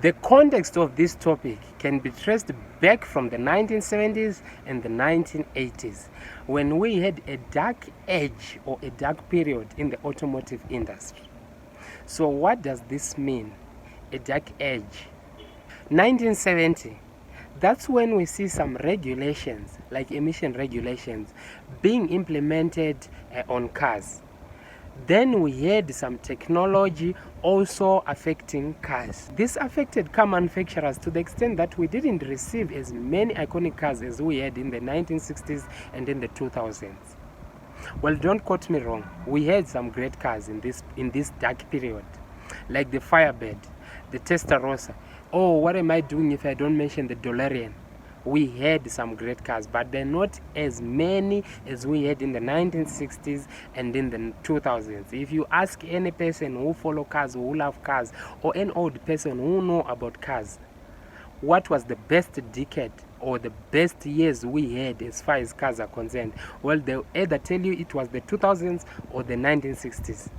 The context of this topic can be traced back from the 1970s and the 1980s, when we had a dark age or a dark period in the automotive industry. So what does this mean, a dark age? 1970, that's when we see some regulations, like emission regulations, being implemented on cars. Then we had some technology also affecting cars. This affected car manufacturers to the extent that we didn't receive as many iconic cars as we had in the 1960s and in the 2000s. Well, don't quote me wrong. We had some great cars in this dark period, like the Firebird, the Testarossa. Oh, what am I doing if I don't mention the DeLorean? We had some great cars, but they're not as many as we had in the 1960s and in the 2000s. If you ask any person who follow cars, who love cars, or any old person who know about cars, what was the best decade or the best years we had as far as cars are concerned, well, they'll either tell you it was the 2000s or the 1960s.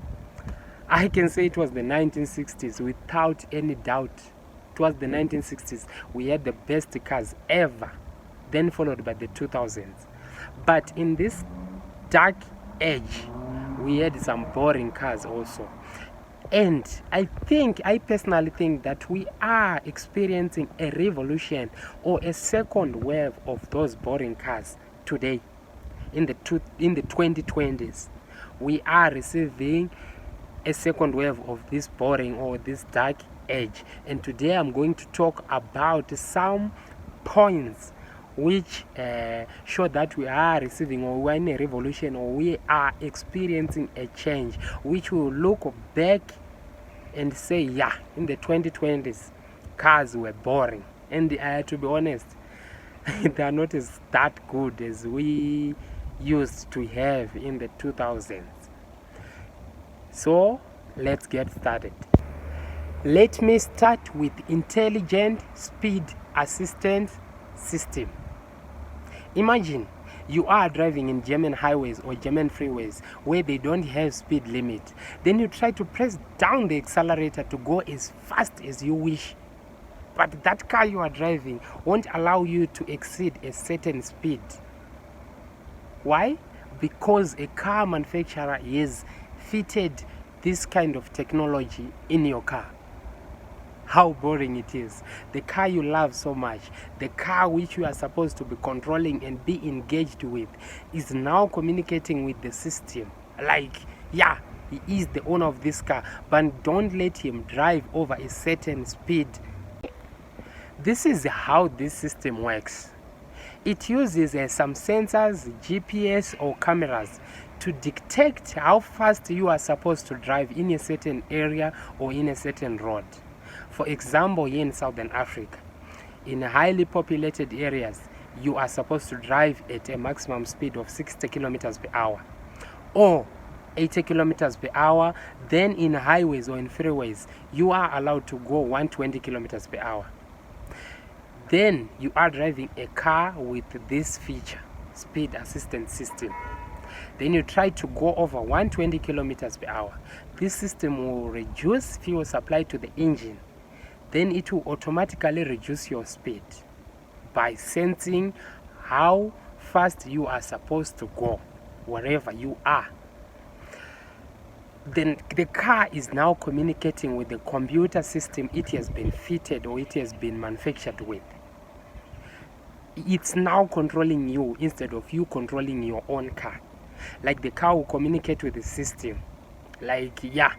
I can say it was the 1960s without any doubt. It was the 1960s. We had the best cars ever, then followed by the 2000s. But in this dark age, we had some boring cars also. And I personally think that we are experiencing a revolution or a second wave of those boring cars today in the 2020s. We are receiving a second wave of this boring or this dark age, and today I'm going to talk about some points which show that we are receiving, or we are in a revolution, or we are experiencing a change, which will look back and say, yeah, in the 2020s cars were boring, and to be honest, they are not as that good as we used to have in the 2000s. So let's get started. Let me start with intelligent speed assistance system. Imagine you are driving in German highways or German freeways where they don't have speed limit. Then you try to press down the accelerator to go as fast as you wish. But that car you are driving won't allow you to exceed a certain speed. Why? Because a car manufacturer has fitted this kind of technology in your car. How boring it is. The car you love so much, the car which you are supposed to be controlling and be engaged with, is now communicating with the system. Like, yeah, he is the owner of this car, but don't let him drive over a certain speed. This is how this system works. It uses some sensors, GPS or cameras to detect how fast you are supposed to drive in a certain area or in a certain road. For example, here in Southern Africa, in highly populated areas, you are supposed to drive at a maximum speed of 60 kilometers per hour or 80 kilometers per hour. Then in highways or in freeways, you are allowed to go 120 kilometers per hour. Then you are driving a car with this feature, speed assistance system. Then you try to go over 120 kilometers per hour. This system will reduce fuel supply to the engine. Then it will automatically reduce your speed by sensing how fast you are supposed to go wherever you are. Then the car is now communicating with the computer system it has been fitted or it has been manufactured with. It's now controlling you instead of you controlling your own car. Like, the car will communicate with the system. Like, yeah,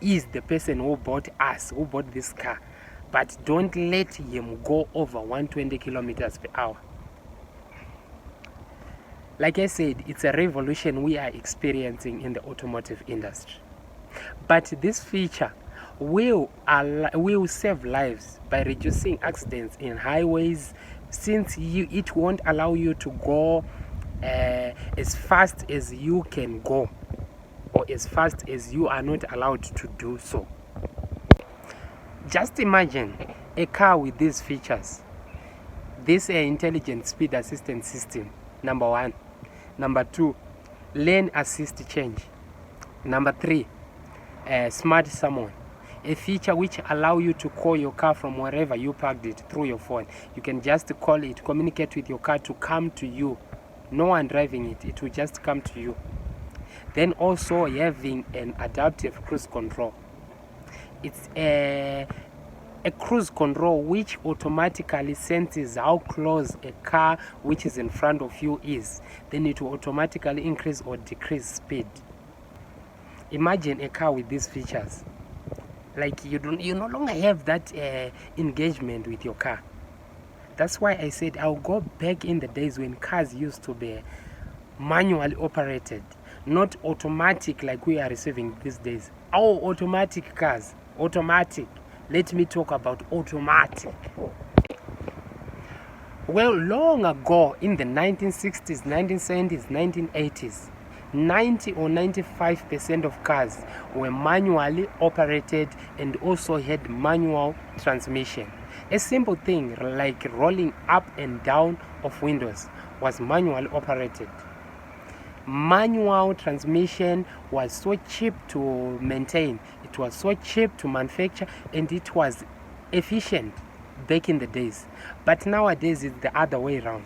he is the person who bought this car. But don't let him go over 120 kilometers per hour. Like I said, it's a revolution we are experiencing in the automotive industry. But this feature will save lives by reducing accidents in highways, since it won't allow you to go as fast as you can go, or as fast as you are not allowed to do so. Just imagine a car with these features. This intelligent speed assistance system, number 1. Number 2, lane assist change. Number 3, smart summon. a feature which allow you to call your car from wherever you parked it through your phone. You can just call it, communicate with your car to come to you. No one driving it, it will just come to you. Then also having an adaptive cruise control. It's a cruise control which automatically senses how close a car which is in front of you is. Then it will automatically increase or decrease speed. Imagine a car with these features. Like you no longer have that engagement with your car. That's why I said I'll go back in the days when cars used to be manually operated, not automatic like we are receiving these days. Our automatic cars, automatic. Let me talk about automatic. Well, long ago in the 1960s, 1970s, 1980s, 90 or 95% of cars were manually operated and also had manual transmission. A simple thing like rolling up and down of windows was manually operated. Manual transmission was so cheap to maintain, it was so cheap to manufacture, and it was efficient back in the days. But nowadays it's the other way around.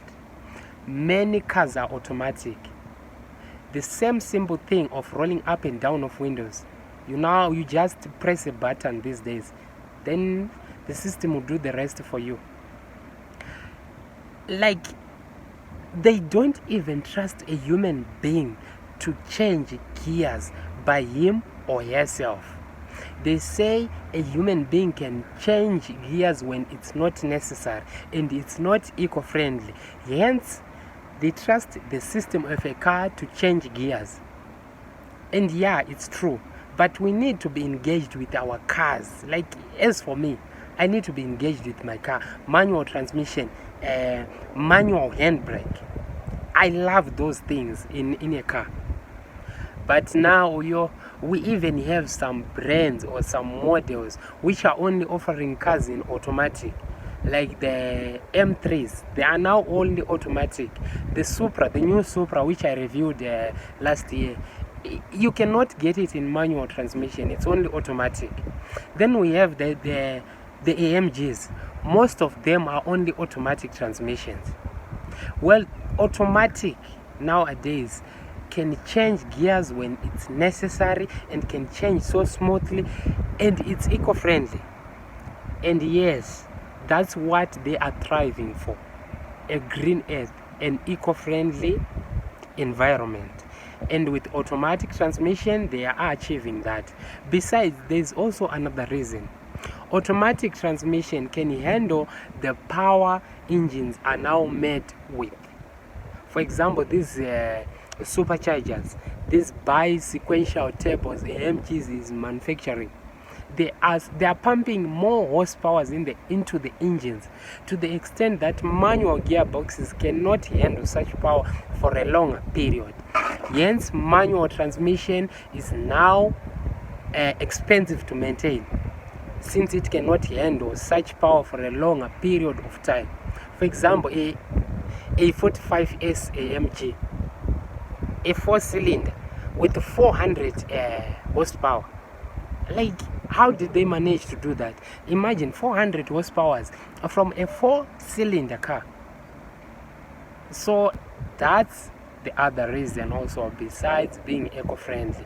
Many cars are automatic. The same simple thing of rolling up and down of windows, you just press a button these days, then the system will do the rest for you. Like, they don't even trust a human being to change gears by him or herself. They say a human being can change gears when it's not necessary and it's not eco-friendly. Hence, they trust the system of a car to change gears. And yeah, it's true. But we need to be engaged with our cars. Like, as for me, I need to be engaged with my car. Manual transmission, manual handbrake. I love those things in a car. But now we even have some brands or some models which are only offering cars in automatic. Like the M3s, they are now only automatic. The Supra, the new Supra which I reviewed last year, you cannot get it in manual transmission, it's only automatic. Then we have the AMGs. Most of them are only automatic transmissions. Well, automatic nowadays can change gears when it's necessary and can change so smoothly, and it's eco-friendly. And yes, that's what they are thriving for, a green earth, an eco-friendly environment. And with automatic transmission, they are achieving that. Besides, there's also another reason. Automatic transmission can handle the power engines are now made with. For example, these superchargers, these bi-sequential tables AMGs is manufacturing, they are pumping more horsepower into the engines to the extent that manual gearboxes cannot handle such power for a longer period. Hence, manual transmission is now expensive to maintain, since it cannot handle such power for a longer period of time. For example, a 45S AMG, a 4-cylinder with 400 horsepower. Like, how did they manage to do that? Imagine 400 horsepower from a 4-cylinder car. So that's the other reason also, besides being eco-friendly.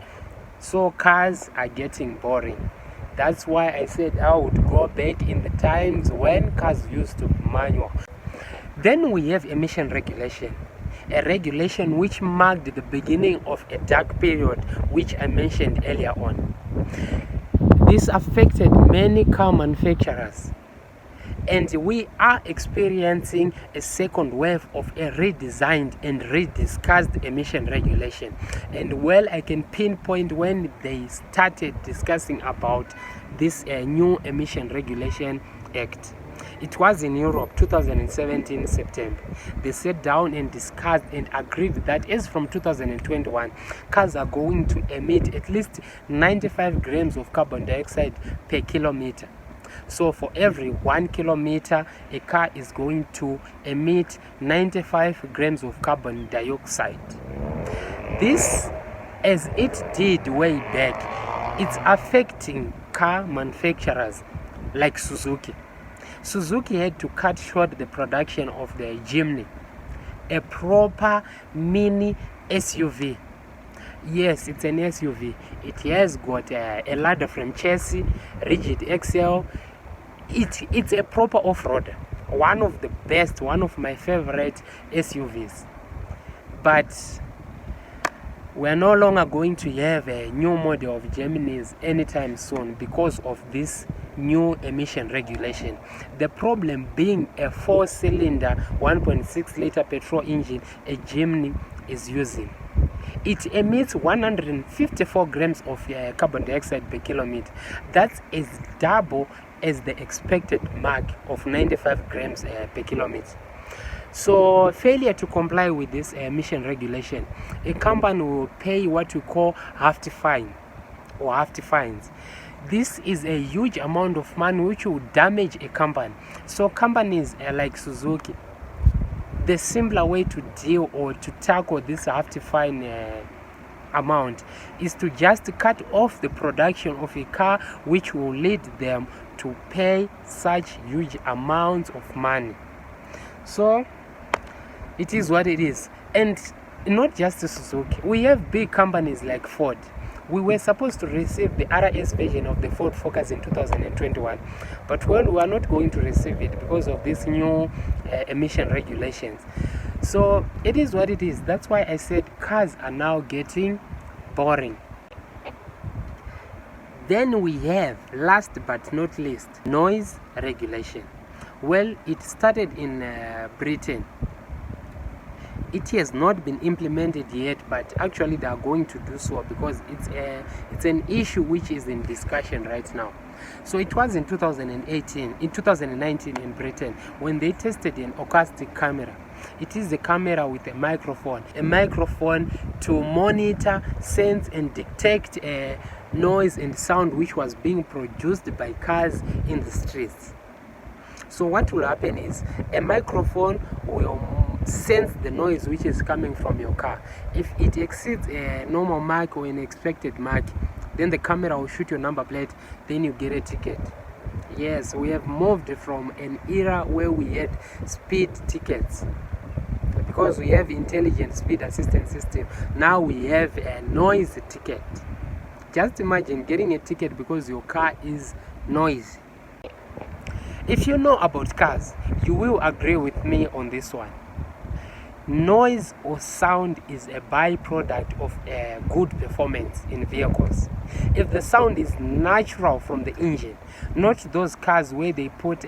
So cars are getting boring. That's why I said I would go back in the times when cars used to be manual. Then we have emission regulation, a regulation which marked the beginning of a dark period which I mentioned earlier on. This affected many car manufacturers, and we are experiencing a second wave of a redesigned and rediscussed emission regulation. And well, I can pinpoint when they started discussing about this new emission regulation act. It was in Europe, 2017 September. They sat down and discussed and agreed that as from 2021, cars are going to emit at least 95 grams of carbon dioxide per kilometer. So for every 1 kilometer, a car is going to emit 95 grams of carbon dioxide. This, as it did way back, it's affecting car manufacturers like Suzuki. Suzuki had to cut short the production of the Jimny, a proper mini SUV. Yes, it's an SUV. It has got a ladder frame chassis, rigid axle. It's a proper off-roader. One of the best, one of my favorite SUVs. But we're no longer going to have a new model of Gemini's anytime soon because of this new emission regulation. The problem being a 4-cylinder 1.6 liter petrol engine a Gemini is using. It emits 154 grams of carbon dioxide per kilometer. That is double as the expected mark of 95 grams per kilometer. So failure to comply with this emission regulation, a company will pay what we call hefty fine or hefty fines. This is a huge amount of money which will damage a company. So companies like Suzuki, the simpler way to deal or to tackle this hefty fine amount is to just cut off the production of a car, which will lead them to pay such huge amounts of money. So it is what it is. And not just Suzuki, we have big companies like Ford. We were supposed to receive the RS version of the Ford Focus in 2021, but well, we are not going to receive it because of these new emission regulations. So it is what it is. That's why I said cars are now getting boring. Then we have, last but not least, noise regulation. Well, it started in Britain. It has not been implemented yet, but actually they are going to do so because it's an issue which is in discussion right now. So it was in 2019 in Britain when they tested an acoustic camera. It is a camera with a microphone to monitor, sense and detect noise and sound which was being produced by cars in the streets. So what will happen is a microphone will sense the noise which is coming from your car. If it exceeds a normal mark or an expected mark, then the camera will shoot your number plate, then you get a ticket. Yes, we have moved from an era where we had speed tickets because we have intelligent speed assistance system. Now we have a noise ticket. Just imagine getting a ticket because your car is noisy. If you know about cars, you will agree with me on this one. Noise or sound is a byproduct of good performance in vehicles. If the sound is natural from the engine, not those cars where they put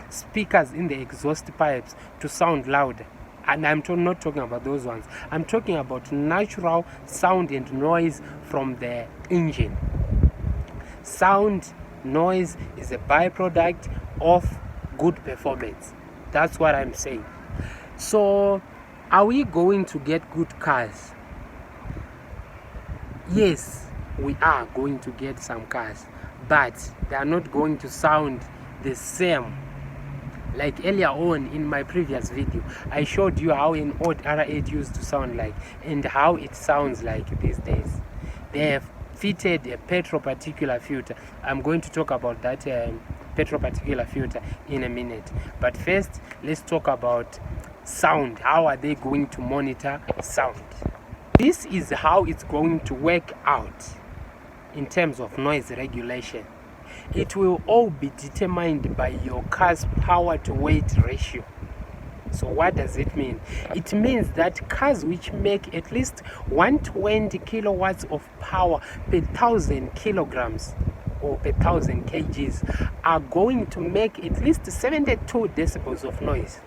speakers in the exhaust pipes to sound louder. And I'm not talking about those ones. I'm talking about natural sound and noise from the engine. Sound, noise is a byproduct of good performance. That's what I'm saying. So are we going to get good cars? Yes, we are going to get some cars, but they are not going to sound the same. Like earlier on in my previous video, I showed you how an old R8 used to sound like and how it sounds like these days. They have fitted a petrol particulate filter. I'm going to talk about that petrol particulate filter in a minute. But first, let's talk about sound. How are they going to monitor sound? This is how it's going to work out in terms of noise regulation. It will all be determined by your car's power to weight ratio. So what does it mean? It means that cars which make at least 120 kilowatts of power per 1,000 kilograms or per 1,000 kgs are going to make at least 72 decibels of noise.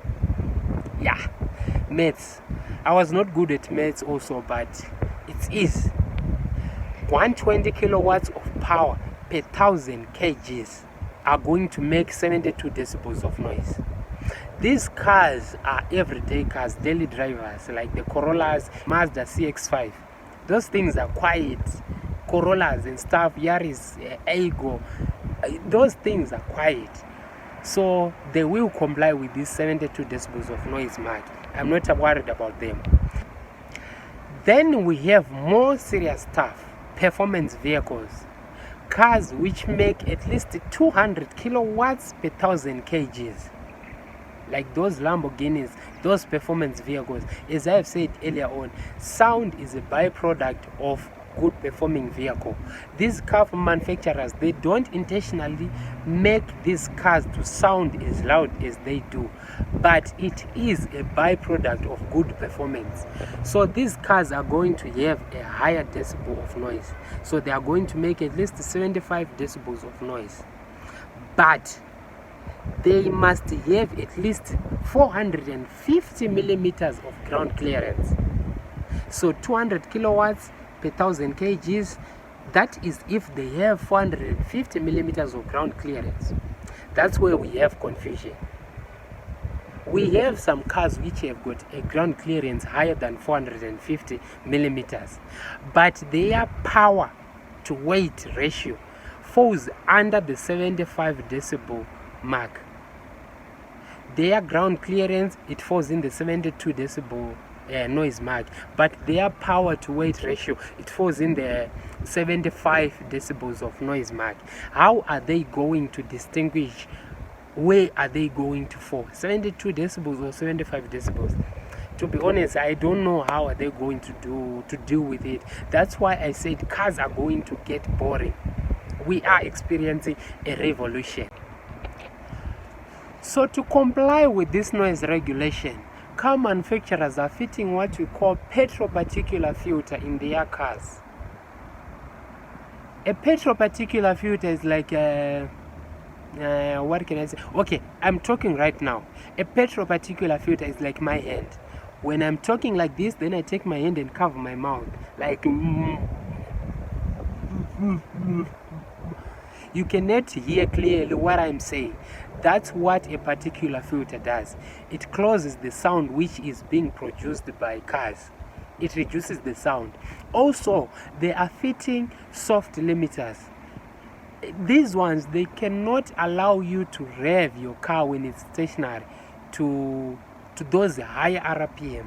Yeah, maths. I was not good at maths also, but it is 120 kilowatts of power per 1,000 kgs are going to make 72 decibels of noise. These cars are everyday cars, daily drivers, like the Corollas, Mazda CX-5. Those things are quiet. Corollas and stuff, Yaris, Aigo, those things are quiet. So they will comply with this 72 decibels of noise mark. I'm not worried about them. Then we have more serious stuff, performance vehicles. cars which make at least 200 kilowatts per 1000 kgs, like those Lamborghinis, those performance vehicles. As I have said earlier on, sound is a byproduct of good performing vehicle. These car manufacturers, they don't intentionally make these cars to sound as loud as they do, but it is a byproduct of good performance. So these cars are going to have a higher decibel of noise, so they are going to make at least 75 decibels of noise, but they must have at least 450 millimeters of ground clearance. So 200 kilowatts per 1000 kgs, that is if they have 450 millimeters of ground clearance. That's where we have confusion. We have some cars which have got a ground clearance higher than 450 millimeters, but their power to weight ratio falls under the 75 decibel mark. Their ground clearance, it falls in the 72 decibel noise mark, but their power to weight ratio, it falls in the 75 decibels of noise mark. How are they going to distinguish? Where are they going to fall? 72 decibels or 75 decibels? To be honest, I don't know how are they going to deal with it. That's why I said cars are going to get boring. We are experiencing a revolution. So to comply with this noise regulation, car manufacturers are fitting what we call petrol particulate filter in their cars. A petrol particulate filter is like what can I say? Okay, I'm talking right now. A petrol particulate filter is like my hand. When I'm talking like this, then I take my hand and cover my mouth, like you cannot hear clearly what I'm saying. That's what a particulate filter does. It closes the sound which is being produced by cars. It reduces the sound. Also, they are fitting soft limiters. These ones, they cannot allow you to rev your car when it's stationary to those higher RPMs.